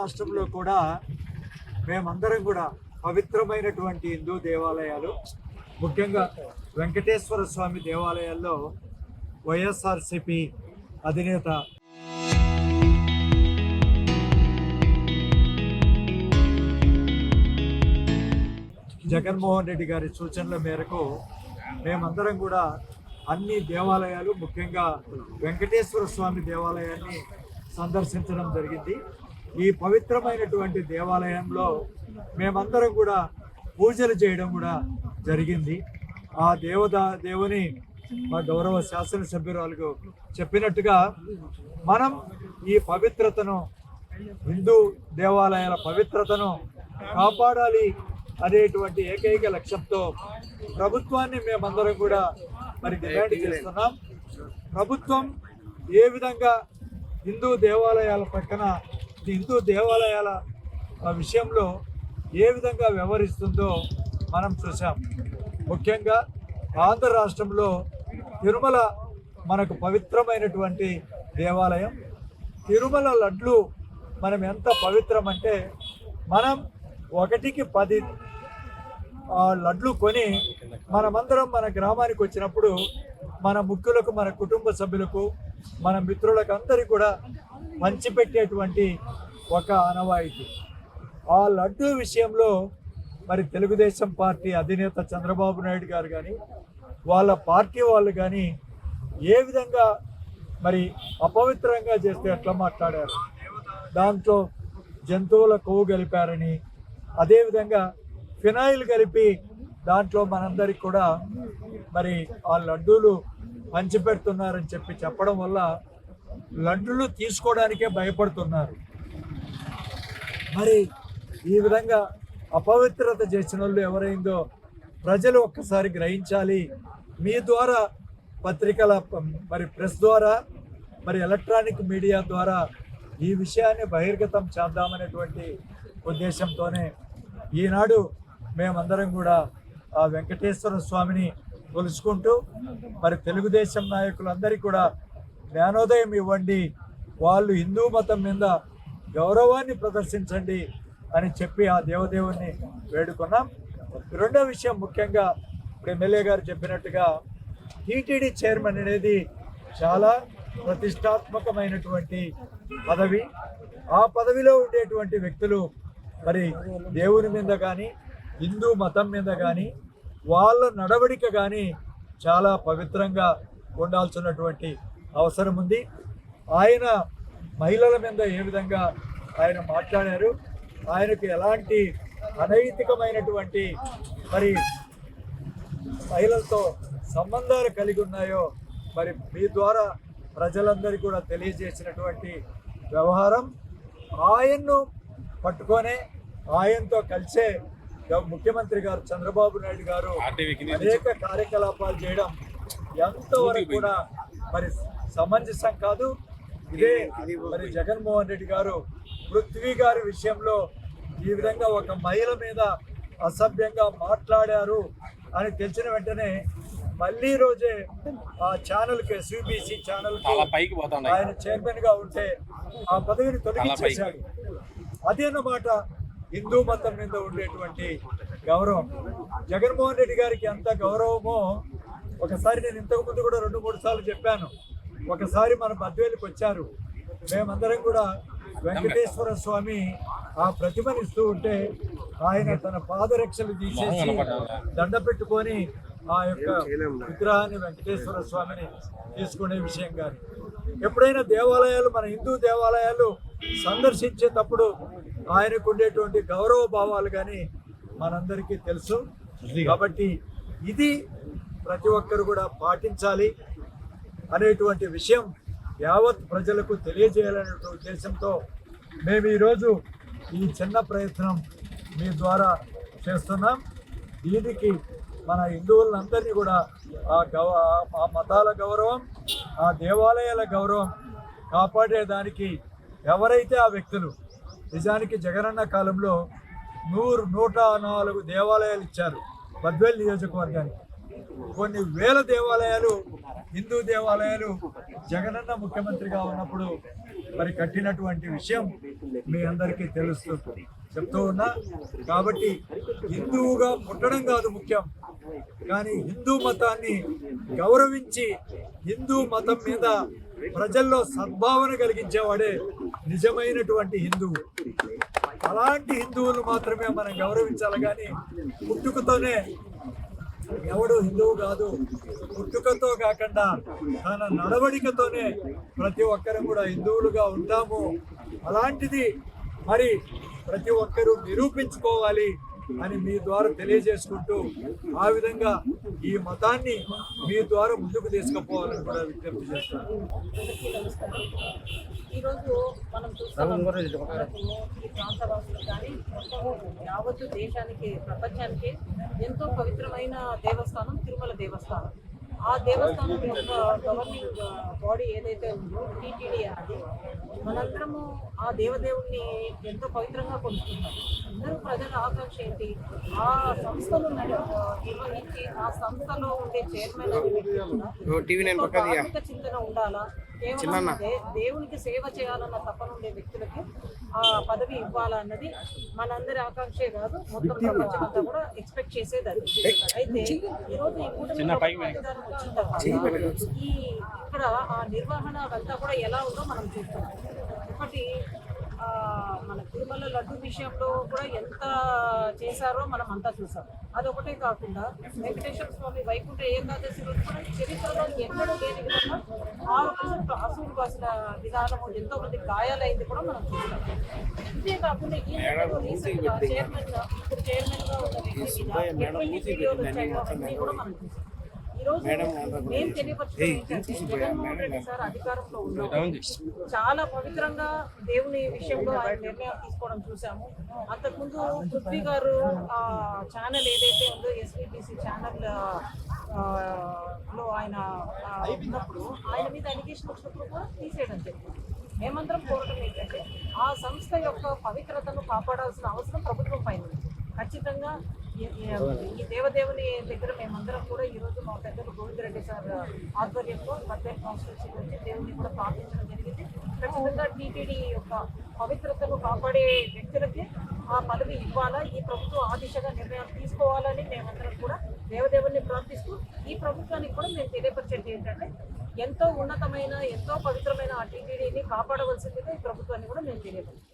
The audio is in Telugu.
రాష్ట్రంలో కూడా మేమందరం కూడా పవిత్రమైనటువంటి హిందూ దేవాలయాలు, ముఖ్యంగా వెంకటేశ్వర స్వామి దేవాలయాల్లో వైఎస్ఆర్సీపీ అధినేత జగన్మోహన్ రెడ్డి గారి సూచనల మేరకు మేమందరం కూడా అన్ని దేవాలయాలు, ముఖ్యంగా వెంకటేశ్వర స్వామి దేవాలయాన్ని సందర్శించడం జరిగింది. ఈ పవిత్రమైనటువంటి దేవాలయంలో మేమందరం కూడా పూజలు చేయడం కూడా జరిగింది. ఆ దేవుని మా గౌరవ శాసనసభ్యురాలకు చెప్పినట్టుగా మనం ఈ పవిత్రతను, హిందూ దేవాలయాల పవిత్రతను కాపాడాలి అనేటువంటి ఏకైక లక్ష్యంతో ప్రభుత్వాన్ని మేమందరం కూడా మరి డిమాండ్ చేస్తున్నాం. ప్రభుత్వం ఏ విధంగా హిందూ దేవాలయాల పక్కన, హిందూ దేవాలయాల విషయంలో ఏ విధంగా వ్యవహరిస్తుందో మనం చూసాం. ముఖ్యంగా ఆంధ్ర రాష్ట్రంలో తిరుమల మనకు పవిత్రమైనటువంటి దేవాలయం. తిరుమల లడ్లు మనం ఎంత పవిత్రం అంటే, మనం 1కి 10 లడ్లు కొని మనమందరం మన గ్రామానికి వచ్చినప్పుడు మన ముఖ్యులకు, మన కుటుంబ సభ్యులకు, మన మిత్రులకు అందరికీ కూడా పంచిపెట్టేటువంటి ఒక ఆనవాయితీ. ఆ లడ్డు విషయంలో మరి తెలుగుదేశం పార్టీ అధినేత చంద్రబాబు నాయుడు గారు కానీ, వాళ్ళ పార్టీ వాళ్ళు కానీ ఏ విధంగా మరి అపవిత్రంగా చేస్తే ఎట్లా మాట్లాడారు. దాంట్లో జంతువుల కొవ్వు కలిపారని, అదేవిధంగా ఫినాయిల్ కలిపి దాంట్లో మనందరికి కూడా మరి ఆ లడ్డూలు పంచిపెడుతున్నారని చెప్పడం వల్ల లడ్డూలు తీసుకోవడానికే భయపడుతున్నారు. మరి ఈ విధంగా అపవిత్రత చేసిన వాళ్ళు ఎవరైందో ప్రజలు ఒక్కసారి గ్రహించాలి. మీ ద్వారా, పత్రికల మరి ప్రెస్ ద్వారా, మరి ఎలక్ట్రానిక్ మీడియా ద్వారా ఈ విషయాన్ని బహిర్గతం చేద్దామనేటువంటి ఉద్దేశంతోనే ఈనాడు మేమందరం కూడా ఆ వెంకటేశ్వర స్వామిని కొలుసుకుంటూ మరి తెలుగుదేశం నాయకులందరికీ కూడా జ్ఞానోదయం ఇవ్వండి, వాళ్ళు హిందూ మతం మీద గౌరవాన్ని ప్రదర్శించండి అని చెప్పి ఆ దేవదేవుని వేడుకున్నాం. రెండో విషయం, ముఖ్యంగా ఇప్పుడు ఎమ్మెల్యే గారు చెప్పినట్టుగా టీటీడీ చైర్మన్ అనేది చాలా ప్రతిష్టాత్మకమైనటువంటి పదవి. ఆ పదవిలో ఉండేటువంటి వ్యక్తులు మరి దేవుని మీద కానీ, హిందూ మతం మీద కానీ, వాళ్ళ నడవడిక కానీ చాలా పవిత్రంగా ఉండాల్సినటువంటి అవసరం ఉంది. ఆయన మహిళల మీద ఏ విధంగా ఆయన మాట్లాడారు, ఆయనకు ఎలాంటి అనైతికమైనటువంటి మరి మహిళలతో సంబంధాలు కలిగి ఉన్నాయో మరి మీ ద్వారా ప్రజలందరికీ కూడా తెలియజేసినటువంటి వ్యవహారం, ఆయన్ను పట్టుకొనే ఆయనతో కలిసే ముఖ్యమంత్రి గారు చంద్రబాబు నాయుడు గారు అనేక కార్యకలాపాలు చేయడం ఎంతవరకు కూడా మరి సమంజసం కాదు. ఇదే మరి జగన్మోహన్ రెడ్డి గారు పృథ్వీ గారి విషయంలో ఈ విధంగా ఒక మహిళ మీద అసభ్యంగా మాట్లాడారు అని తెలిసిన వెంటనే మళ్ళీ రోజే ఆ ఛానల్కి, సిబిసి ఛానల్కి ఆయన చైర్మన్గా ఉంటే ఆ పదవిని తొలగించేశాడు. అదేనమాట హిందూ మతం మీద ఉండేటువంటి గౌరవం. జగన్మోహన్ రెడ్డి గారికి ఎంత గౌరవమో ఒకసారి నేను ఇంతకుముందు కూడా 2-3 సార్లు చెప్పాను. ఒకసారి మన బద్వేలుకి వచ్చారు, మేమందరం కూడా వెంకటేశ్వర స్వామి ఆ ప్రతిమని ఇస్తూ ఉంటే ఆయన తన పాదరక్షలు తీసేసి దండ పెట్టుకొని ఆ యొక్క విగ్రహాన్ని, వెంకటేశ్వర స్వామిని తీసుకునే విషయం కానీ, ఎప్పుడైనా దేవాలయాలు, మన హిందూ దేవాలయాలు సందర్శించేటప్పుడు ఆయనకు ఉండేటువంటి గౌరవ భావాలు కానీ మనందరికీ తెలుసు. కాబట్టి ఇది ప్రతి ఒక్కరు కూడా పాటించాలి అనేటువంటి విషయం యావత్ ప్రజలకు తెలియజేయాలనే ఉద్దేశంతో మేము ఈరోజు ఈ చిన్న ప్రయత్నం మీ ద్వారా చేస్తున్నాం. దీనికి మన హిందువులందరినీ కూడా ఆ మతాల గౌరవం, ఆ దేవాలయాల గౌరవం కాపాడేదానికి ఎవరైతే ఆ వ్యక్తులు, నిజానికి జగనన్న కాలంలో 104 దేవాలయాలు ఇచ్చారు బద్వేల్ నియోజకవర్గానికి. కొన్ని వేల దేవాలయాలు, హిందూ దేవాలయాలు జగనన్న ముఖ్యమంత్రిగా ఉన్నప్పుడు మరి కట్టినటువంటి విషయం మీ అందరికీ తెలుస్తుంది, చెప్తూ ఉన్నా. కాబట్టి హిందువుగా పుట్టడం కాదు ముఖ్యం, కానీ హిందూ మతాన్ని గౌరవించి హిందూ మతం మీద ప్రజల్లో సద్భావన కలిగించేవాడే నిజమైనటువంటి హిందువు. అలాంటి హిందువులు మాత్రమే మనం గౌరవించాలి, కానీ పుట్టుకతోనే ఎవడు హిందువు కాదు. పుట్టుకతో కాకుండా తన నడవడికతోనే ప్రతి ఒక్కరం కూడా హిందువులుగా ఉంటాము. అలాంటిది మరి ప్రతి ఒక్కరూ నిరూపించుకోవాలి అని మీ ద్వారా తెలియజేసుకుంటూ, ఆ విధంగా ఈ మతాన్ని మీ ద్వారా ముందుకు తీసుకుపోవాలని కూడా విజ్ఞప్తి చేస్తున్నాను. ఈరోజు మనం చూస్తున్నాం, ఈ ప్రాంతవాసులు కానీ మొత్తం యావత్తు దేశానికి, ప్రపంచానికి ఎంతో పవిత్రమైన దేవస్థానం తిరుమల దేవస్థానం. ఆ దేవస్థానం యొక్క గవర్నింగ్ బాడీ ఏదైతే ఉందో టీటీడీ అది, మనందరము ఆ దేవదేవుణ్ణి ఎంతో పవిత్రంగా కొలుస్తున్నాం. అందరూ ప్రజల ఆకాంక్ష ఏంటి? ఆ సంస్థను నిర్వహించి ఆ సంస్థలో ఉండే చైర్మన్ అనే వ్యక్తి కూడా ధార్మిక చింతన ఉండాలా, కేవలం దేవునికి సేవ చేయాలన్న తపన ఉండే వ్యక్తులకి ఆ పదవి ఇవ్వాలన్నది మనందరి ఆకాంక్షే కాదు, మొత్తం ప్రపంచం అంతా కూడా ఎక్స్పెక్ట్ చేసేది అది. అయితే ఈరోజు ఈ కూటమి వచ్చిన తర్వాత ఇక్కడ ఆ నిర్వహణ అంతా కూడా ఎలా ఉందో మనం చూస్తున్నాం. ఒకటి మన తిరుమల లడ్డు విషయంలో కూడా ఎంత చేశారో మనం అంతా చూసాం. అదొకటే కాకుండా వెంకటేశ్వర స్వామి వైకుంఠ ఏకాదశి రోజు కూడా చరిత్రలో ఎన్నడూ లేని విధంగా 6 అసూలు కాసిన విధానము, ఎంతో మంది గాయాలైంది కూడా మనం చూసాం. ఇదే కాకుండా ఈ రీసెంట్ గా చైర్మన్ గా ఉన్న వ్యక్తి వీడియోలు వచ్చాయి అవన్నీ కూడా మనం చూసాం. ఈరోజు మేము తెలియపరచుకుంటే జగన్మోహన్ రెడ్డి సార్ అధికారంలో ఉన్నాము, చాలా పవిత్రంగా దేవుని విషయంలో ఆయన నిర్ణయాలు తీసుకోవడం చూసాము. అంతకుముందు పృథ్వీ గారు ఛానల్ ఏదైతే ఉందో ఎస్వీబీసీ ఛానల్ లో ఆయన ఉన్నప్పుడు ఆయన మీద అలిగేషన్ వచ్చినప్పుడు కూడా తీసేయడం జరిగింది. మేమందరం కోరటం ఏంటంటే ఆ సంస్థ యొక్క పవిత్రతను కాపాడాల్సిన అవసరం ప్రభుత్వం పైన ఉంది. ఖచ్చితంగా ఈ దేవదేవుని దగ్గర మేమందరం కూడా ఈరోజు మా పెద్దలు గోవిందరెడ్డి సార్ ఆధ్వర్యంలో బద్వేల్ కాన్స్టిట్యూన్సీ నుంచి దేవుని కూడా ప్రార్థించడం జరిగింది. ఖచ్చితంగా టీటీడీ యొక్క పవిత్రతను కాపాడే వ్యక్తులకి ఆ పదవి ఇవ్వాలా, ఈ ప్రభుత్వం ఆ దిశగా నిర్ణయాలు తీసుకోవాలని మేమందరం కూడా దేవదేవుని ప్రార్థిస్తూ, ఈ ప్రభుత్వానికి కూడా మేము తెలియపరిచేది ఏంటంటే ఎంతో ఉన్నతమైన, ఎంతో పవిత్రమైన ఆ టీటీడీని కాపాడవలసిందిగా ఈ ప్రభుత్వాన్ని కూడా మేము తెలియపరుస్తాం.